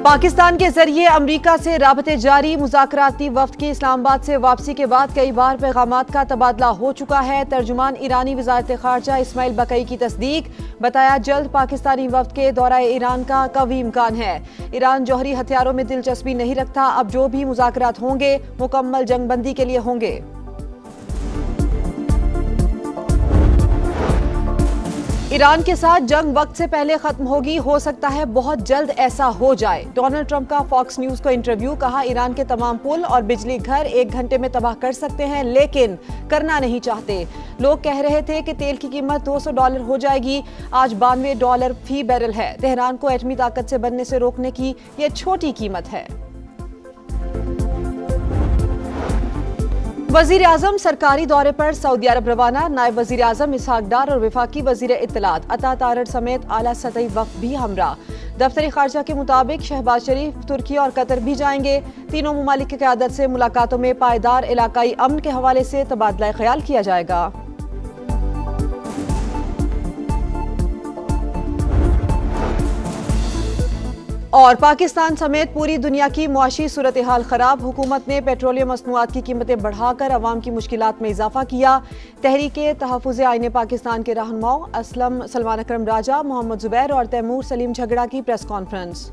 पाकिस्तान के जरिए अमरीका से राबते जारी। मुज़ाकराती वफ्द की इस्लामाबाद से वापसी के बाद कई बार पैगामात का तबादला हो चुका है। तर्जुमान ईरानी वज़ारत ख़ारजा इस्माइल बकई की तस्दीक। बताया जल्द पाकिस्तानी वफ्द के दौरे ईरान का कवी इम्कान है। ईरान जौहरी हथियारों में दिलचस्पी नहीं रखता। अब जो भी मुज़ाकरात होंगे मुकम्मल जंगबंदी के लिए होंगे। ईरान के साथ जंग वक्त से पहले खत्म होगी, हो सकता है बहुत जल्द ऐसा हो जाए। डोनाल्ड ट्रंप का फॉक्स न्यूज को इंटरव्यू। कहा ईरान के तमाम पुल और बिजली घर 1 घंटे में तबाह कर सकते हैं, लेकिन करना नहीं चाहते। लोग कह रहे थे कि तेल की कीमत $200 हो जाएगी, आज $92 फी बैरल है। तेहरान को एटमी ताकत से बनने से रोकने की ये छोटी कीमत है। वजीर आजम सरकारी दौरे पर सऊदी अरब रवाना। नायब वजीर आजम इसहाक डार और वफाकी वजीर इत्तलात अता तारड़ समेत आला सतही वफ्द भी हमरा। दफ्तर खारजा के मुताबिक शहबाज शरीफ तुर्की और कतर भी जाएंगे। तीनों ममालिक की क़यादत से मुलाकातों में पायदार इलाकाई अमन के हवाले से तबादला ख्याल किया जाएगा। और पाकिस्तान समेत पूरी दुनिया की मुआशी सूरत हाल खराब। हुकूमत ने पेट्रोलियम मसनूआत की कीमतें बढ़ाकर अवाम की मुश्किलात में इजाफा किया। तहरीके तहफ़्फ़ुज़ आईन पाकिस्तान के रहनुमाओं सलमान अकरम राजा, मोहम्मद जुबैर और तैमूर सलीम झगड़ा की प्रेस कॉन्फ्रेंस।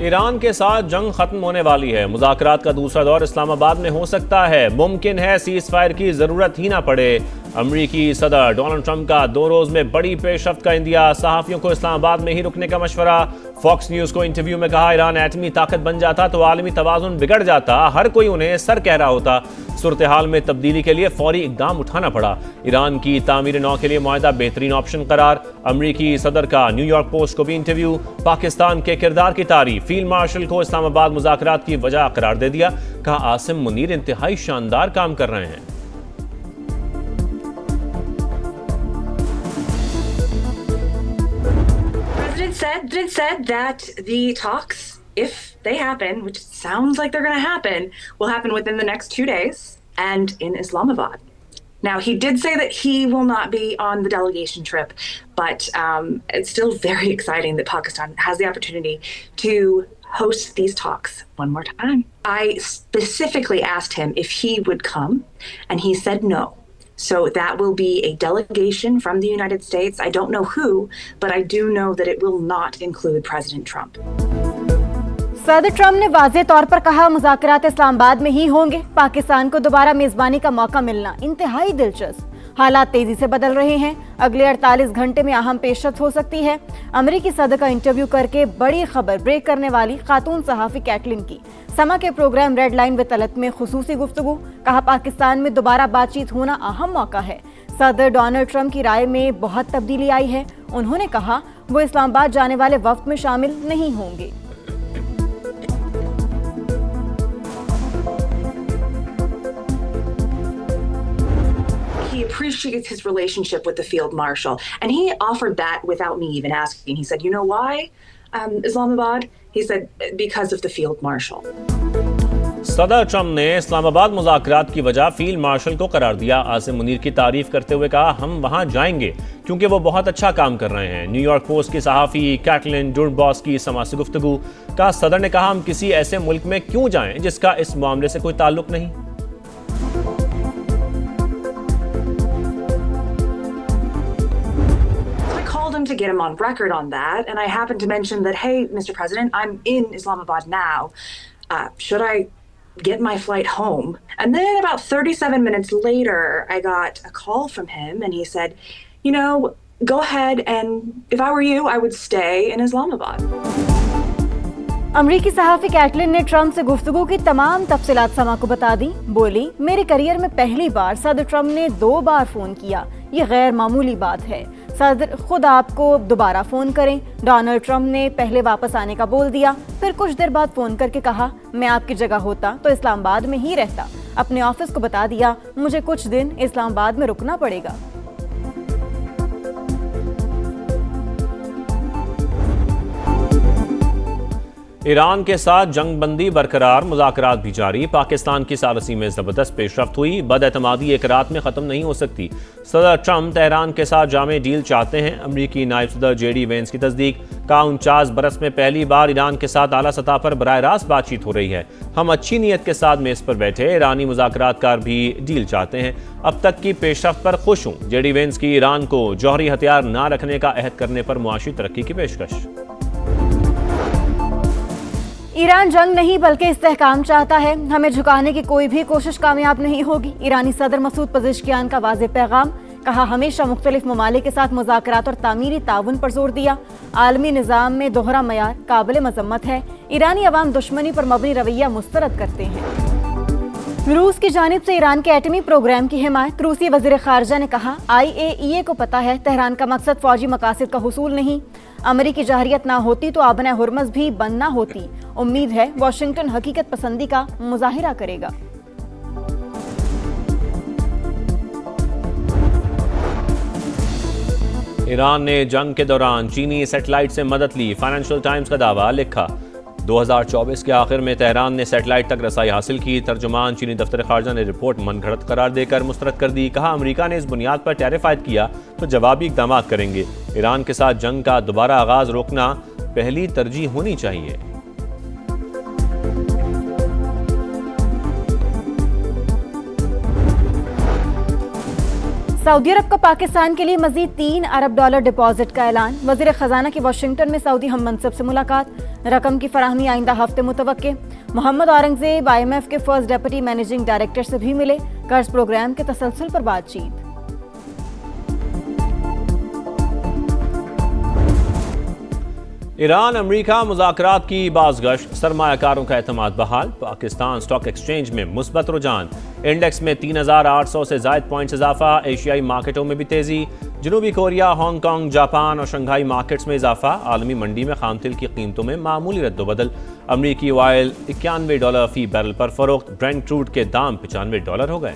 ईरान के साथ जंग खत्म होने वाली है। मुज़ाकरात का दूसरा दौर इस्लामाबाद में हो सकता है। मुमकिन है सीज़ फायर की जरूरत ही ना पड़े। अमरीकी सदर डोनाल्ड ट्रंप का 2 रोज में बड़ी पेशरफ्त का इंदिया। सहाफ़ियों को इस्लामाबाद में ही रुकने का मशवरा। फॉक्स न्यूज को इंटरव्यू में कहा ईरान एटमी ताकत बन जाता तो आलमी तवाज़ुन बिगड़ जाता। हर कोई उन्हें सर कह रहा होता। सूरत हाल में तब्दीली के लिए फौरी इकदाम उठाना पड़ा। ईरान की तामीर नौ के लिए मुआहदा बेहतरीन ऑप्शन करार। अमरीकी सदर का न्यूयॉर्क पोस्ट को भी इंटरव्यू। पाकिस्तान के किरदार की तारीफ। फील्ड मार्शल को इस्लामाबाद मुज़ाकरात की वजह करार दे दिया। कहा आसिम मुनीर इंतहाई शानदार काम कर रहे हैं। President said that the talks, if they happen, which sounds like they're going to happen, will happen within the next 2 days and in Islamabad. Now, he did say that he will not be on the delegation trip, but it's still very exciting that Pakistan has the opportunity to host these talks one more time. I specifically asked him if he would come, and he said no. So that will be a delegation from the United States. I don't know who, but I do know that it will not include President Trump. सदर Trump ने वाज़ेह तौर पर कहा मुज़ाकरात इस्लामाबाद में ही होंगे। पाकिस्तान को दोबारा मेजबानी का मौका मिलना इंतहाई दिलचस्प। हालात तेजी से बदल रहे हैं। अगले 48 घंटे में अहम पेशरफ्त हो सकती है। अमेरिकी सदर का इंटरव्यू करके बड़ी खबर ब्रेक करने वाली खातून सहाफ़ी कैटलिन की समा के programme red line with Talat में खुसूसी गुफ्तगू। कहा पाकिस्तान में दोबारा बातचीत होना अहम मौका है। सदर डोनाल्ड ट्रंप की राय में बहुत तब्दीली आई है। उन्होंने कहा वो इस्लामाबाद जाने वाले वफ्द में शामिल नहीं होंगे। He appreciates his relationship with the field marshal, and he offered that without me even asking. He said, "You know why, Islamabad?" He said, "Because of the field marshal." सदर ट्रंप ने इस्लामाबाद मुज़ाकरात की वजह फील्ड मार्शल को करार दिया। आसिम मुनीर की तारीफ करते हुए कहा हम वहां जाएंगे क्योंकि वो बहुत अच्छा काम कर रहे हैं। न्यूयॉर्क पोस्ट की सहाफ़ी कैटलिन डुर्बॉस की समा से गुफ्तगू। कहा सदर ने कहा हम किसी ऐसे मुल्क में क्यों जाएं जिसका इस मामले से कोई ताल्लुक नहीं। To get him on record on that, and I happened to mention that, hey, Mr. President, I'm in Islamabad now. Should I get my flight home? And then about 37 minutes later, I got a call from him, and he said, you know, go ahead, and if I were you, I would stay in Islamabad. अमरीकी सहाफ़ी Caitlin ने Trump से गुफ्तगू की तमाम तफसीलात समा को बता दी। बोली मेरे करियर में पहली बार सदर ट्रंप ने 2 बार फोन किया, ये गैर मामूली बात है। सदर खुद आपको दोबारा फोन करें। डोनाल्ड ट्रंप ने पहले वापस आने का बोल दिया, फिर कुछ देर बाद फोन करके कहा मैं आपकी जगह होता तो इस्लामाबाद में ही रहता। अपने ऑफिस को बता दिया मुझे कुछ दिन इस्लामाबाद में रुकना पड़ेगा। ईरान के साथ जंग बंदी बरकरार, मुज़ाकरात भी जारी। पाकिस्तान की सालसी में जबरदस्त पेशरफ्त हुई। बदएतमादी एक रात में ख़त्म नहीं हो सकती। सदर ट्रंप तेहरान के साथ जामे डील चाहते हैं। अमरीकी नायब सदर JD वेंस की तस्दीक। 49 बरस में पहली बार ईरान के साथ आला सतह पर बराह रास्त बातचीत हो रही है। हम अच्छी नीयत के साथ मेज़ पर बैठे। ईरानी मुज़ाकरातकार भी डील चाहते हैं। अब तक की पेशरफ्त पर खुश हूँ। JD वेंस की ईरान को जौहरी हथियार ना रखने का अहद करने पर मुआशी तरक्की की पेशकश। ईरान जंग नहीं बल्कि इस्तेहकाम चाहता है। हमें झुकाने की कोई भी कोशिश कामयाब नहीं होगी। ईरानी सदर मसूद पज़ेश्कियान का वाज़ेह पैगाम। कहा, हमेशा मुख्तलिफ ममालिक के साथ मुज़ाकरात और तामीरी ताउन पर जोर दिया। आलमी निज़ाम में दोहरा मयार काबिल मजम्मत है। ईरानी अवाम दुश्मनी पर मबनी रवैया मुस्तरद करते हैं। रूस की जानिब से ईरान के एटमी प्रोग्राम की हिमायत। रूसी वज़ीर ख़ारजा ने कहा, IAEA को पता है तेहरान का मकसद फौजी मकासद का हुसूल नहीं। अमरीकी जहरियत ना होती तो आबना हुर्मज़ भी बंद ना होती। उम्मीद है वाशिंगटन हकीकत पसंदी का मुजाहिरा करेगा। ईरान ने जंग के दौरान चीनी सैटेलाइट से मदद ली। फाइनेंशियल टाइम्स का दावा। लिखा, 2024 के आखिर में तेहरान ने सैटेलाइट तक रसाई हासिल की। तर्जुमान चीनी दफ्तर खारजा ने रिपोर्ट मनगढ़ंत करार देकर मुस्तरद कर दी। कहा, अमेरिका ने इस बुनियाद पर टैरिफ आयद किया तो जवाबी इक़दाम करेंगे। ईरान के साथ जंग का दोबारा आगाज रोकना पहली तरजीह होनी चाहिए। सऊदी अरब का पाकिस्तान के लिए मजीद $3 अरब डिपॉजिट का ऐलान। वज़ीर ख़जाना की वाशिंगटन में सऊदी हम मनसब से मुलाकात। रकम की फराहमी आइंदा हफ्ते मुतवक्के। मोहम्मद औरंगजेब IMF के फर्स्ट डेप्यूटी मैनेजिंग डायरेक्टर से भी मिले। कर्ज प्रोग्राम के तसलसल पर बातचीत। ईरान अमरीका मुज़ाकरात की बाज़गश्त। सरमायाकारों का एतमाद बहाल। पाकिस्तान स्टॉक एक्सचेंज में मुस्बत रुझान। इंडेक्स में 3800 से ज़ायद पॉइंट्स इजाफा। एशियाई मार्केटों में भी तेज़ी। जनूबी कोरिया, हांगकांग, जापान और शंघाई मार्केट्स में इजाफा। आलमी मंडी में खामतिल की कीमतों में मामूली रद्दोबदल। अमरीकी ऑयल $91 फी बैरल पर फरोख्त। ब्रेंट क्रूड के दाम $95 हो गए।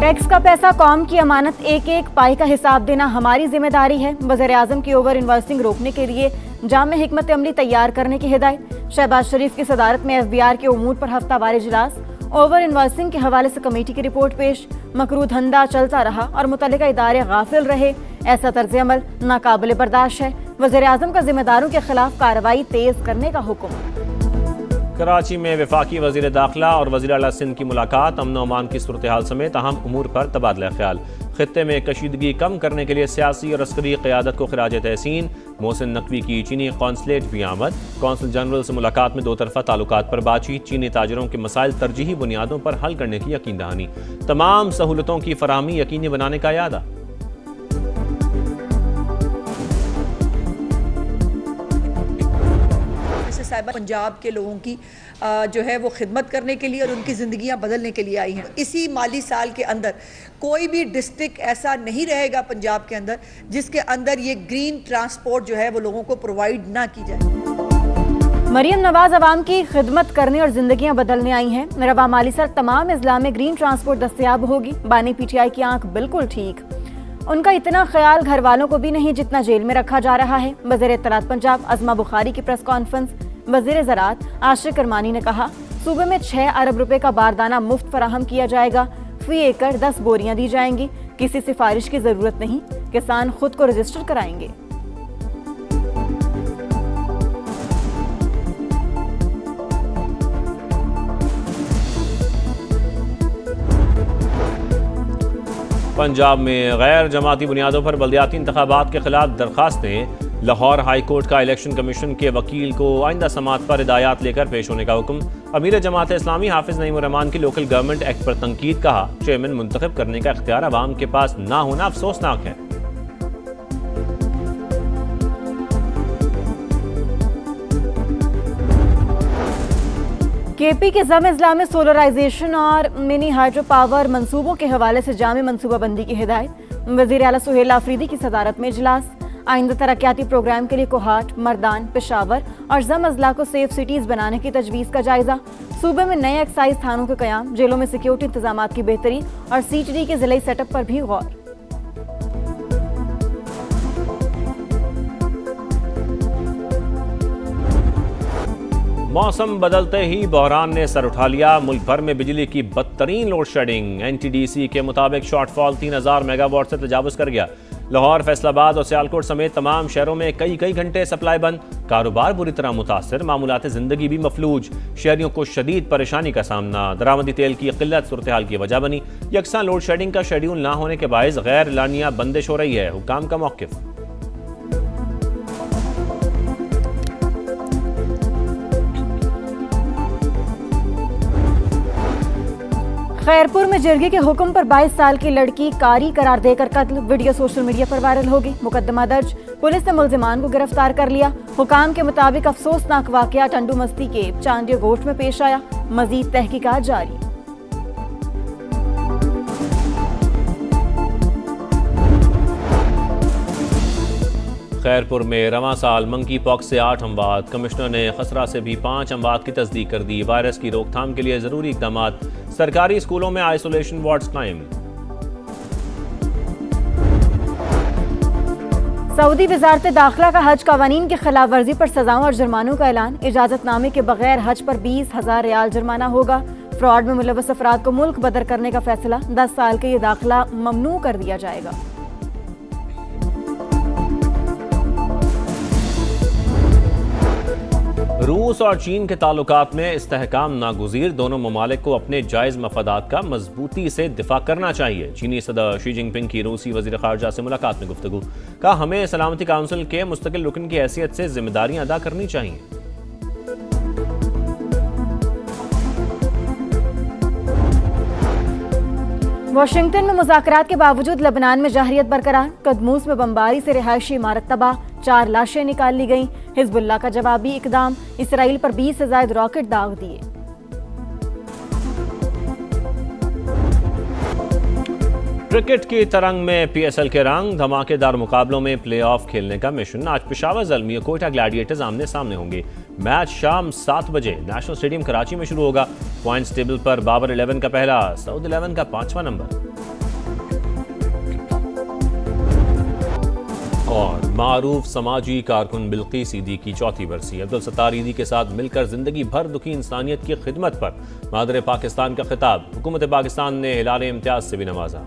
टैक्स का पैसा कौम की अमानत, एक एक पाई का हिसाब देना हमारी जिम्मेदारी है। वज़ीर आज़म की ओवर इन्वेस्टिंग रोकने के लिए जामे हिकमत अमली तैयार करने की हिदायत। शहबाज शरीफ की सदारत में FBR के उमूर पर हफ्तावार इजलास। ओवर इन्वेस्टिंग के हवाले से कमेटी की रिपोर्ट पेश। मकरू धंधा चलता रहा और मुतल्लिका इदारे गाफिल रहे, ऐसा तर्ज अमल नाकाबिल बर्दाश्त है। वज़ीर आज़म का जिम्मेदारों के खिलाफ कार्रवाई तेज करने का हुक्म। कराची में वफाकी वज़ीर दाखिला और वज़ीर आला सिंध की मुलाकात। अमन अमान की सूरत हाल समेत अहम उमूर पर तबादला ख्याल। खित्ते में कशीदगी कम करने के लिए सियासी और अस्करी क़यादत को खिराज तहसीन। मोहसिन नकवी की चीनी कौंसलेट भी आमद। कौंसल जनरल से मुलाकात में दो तरफा ताल्लुकात पर बातचीत। चीनी ताजरों के मसाइल तरजीही बुनियादों पर हल करने की यकीन दहानी। तमाम सहूलतों की फराहमी यकीनी बनाने का यादा। साहिबा पंजाब के लोगों की जो है वो खिदमत करने के लिए और उनकी ज़िंदगियां बदलने के लिए आई हैं। इसी माली साल के अंदर कोई भी डिस्ट्रिक्ट ऐसा नहीं रहेगा पंजाब के अंदर जिसके अंदर ये ग्रीन ट्रांसपोर्ट जो है वो लोगों को प्रोवाइड ना की जाए। मरियम नवाज अवाम की खिदमत करने और जिंदगियां बदलने आई हैं। रवा माली साल तमाम इस्लाम में ग्रीन ट्रांसपोर्ट दस्तयाब होगी। बानी PTI की आंख बिल्कुल ठीक। उनका इतना ख्याल घर वालों को भी नहीं जितना जेल में रखा जा रहा है। वज़ीर इत्तलात पंजाब अज़मा बुखारी की प्रेस कॉन्फ्रेंस। वज़ीर ज़राअत आशिक करमानी ने कहा, सूबे में 6 अरब रुपए का बारदाना मुफ्त फराहम किया जाएगा। फी एकड़ 10 बोरियां दी जाएंगी। किसी सिफारिश की जरूरत नहीं, किसान खुद को रजिस्टर कराएंगे। पंजाब में गैर जमाती बुनियादों पर बल्दियाती इंतखाबात के खिलाफ दरखास्तें। लाहौर हाई कोर्ट का इलेक्शन कमीशन के वकील को आइंदा समात पर हिदायत लेकर पेश होने का हुक्म। अमीर जमात इस्लामी हाफिज नईम रहमान की लोकल गवर्नमेंट एक्ट पर तनकीद। कहा, चेयरमैन मुंतखब करने का इख्तियार अवाम के पास ना होना अफसोसनाक है। KP के ज़म-ए-इज़्लाम में सोलराइजेशन और मिनी हाइड्रो पावर मंसूबों के हवाले से जामे मनसूबाबंदी की हिदायत। वज़ीर आला सुहेल आफरीदी की सदारत में इजलास। आइंदा तरक्याती प्रोग्राम के लिए कोहाट, मर्दान, पेशावर और ज़म अजला को सेफ सिटीज़ बनाने की तजवीज़ का जायजा। सूबे में नए एक्साइज थानों के क़याम, जेलों में सिक्योरिटी इंतजामात की बेहतरी और CTD के ज़िले सेटअप पर भी गौर। मौसम बदलते ही बहरान ने सर उठा लिया। मुल्क भर में बिजली की बदतरीन लोड शेडिंग। एनटीडीसी के मुताबिक शॉर्टफॉल 3000 मेगावाट से तजावुज कर गया। लाहौर, फैसलाबाद और सियालकोट समेत तमाम शहरों में कई घंटे सप्लाई बंद। कारोबार बुरी तरह मुतासर, मामूलात जिंदगी भी मफलूज। शहरियों को शदीद परेशानी का सामना। दरामदी तेल की किल्लत सूरत हाल की वजह बनी। यकसा लोड शेडिंग का शेड्यूल ना होने के बायस गैर लानिया बंदिश हो रही है। हुकाम का मौक़िफ़। खैरपुर में जिरगी के हुक्म पर 22 साल की लड़की कारी करार देकर कत्ल। वीडियो सोशल मीडिया पर वायरल हो गई। मुकदमा दर्ज, पुलिस ने मुल्जिमान को गिरफ्तार कर लिया। हुकाम के मुताबिक अफसोसनाक वाकया टंडू मस्ती के चांदिया गोश्त में पेश आया। मजीद तहकीकात जारी। खैरपुर में रवां साल मंकी पॉक्स से 8 अमवात। कमिश्नर ने खसरा से भी 5 अमवात की तस्दीक कर दी। वायरस की रोकथाम के लिए जरूरी इकदामात। सरकारी स्कूलों में आइसोलेशन वार्ड्स कायम। सऊदी वजारत दाखिला का हज कवानीन की खिलाफ वर्जी पर सजाओं और जुर्मानों का ऐलान। इजाजतनामे के बगैर हज पर 20,000 रियाल जुर्माना होगा। फ्रॉड में मुलव्वस अफराद को मुल्क बदर करने का फैसला। 10 साल के ये दाखिला ममनू कर दिया जाएगा। रूस और चीन के ताल्लुकात में इस्तेहकाम नागुज़ीर। दोनों ममालिक को अपने जायज़ मफादात का मजबूती से दिफा करना चाहिए। चीनी सदर शी जिनपिंग की रूसी वज़ीर ख़ारजा से मुलाकात में गुफ्तगू। कहा, हमें सलामती काउंसिल के मुस्तकिल रुकन की हैसियत से जिम्मेदारियां अदा करनी चाहिए। वाशिंगटन में मुज़ाकरात के बावजूद लबनान में जाहरियत बरकरार। कदमूस में बमबारी से रिहायशी इमारत तबाह। 4 लाशें निकाल ली गईं। हिजबुल्लाह का जवाबी इकदाम। इसराइल पर 20 से ज़ायद रॉकेट दाग दिए। क्रिकेट की तरंग में पीएसएल के रंग। धमाकेदार मुकाबलों में प्लेऑफ खेलने का मिशन। आज पेशावर ज़ल्मी कोयटा ग्लैडिएटर्स आमने सामने होंगे। मैच शाम 7 बजे नेशनल स्टेडियम कराची में शुरू होगा। पॉइंट्स टेबल पर बाबर 11 का पहला, सऊद 11 का 5वां नंबर। और मारूफ समाजी कारकुन बिल्किस ईदी की 4थी बरसी। अब्दुल सत्तार ईदी के साथ मिलकर जिंदगी भर दुखी इंसानियत की खिदमत पर मादर पाकिस्तान का खिताब। हुकूमत पाकिस्तान ने हिलाल इम्तियाज से भी नवाजा।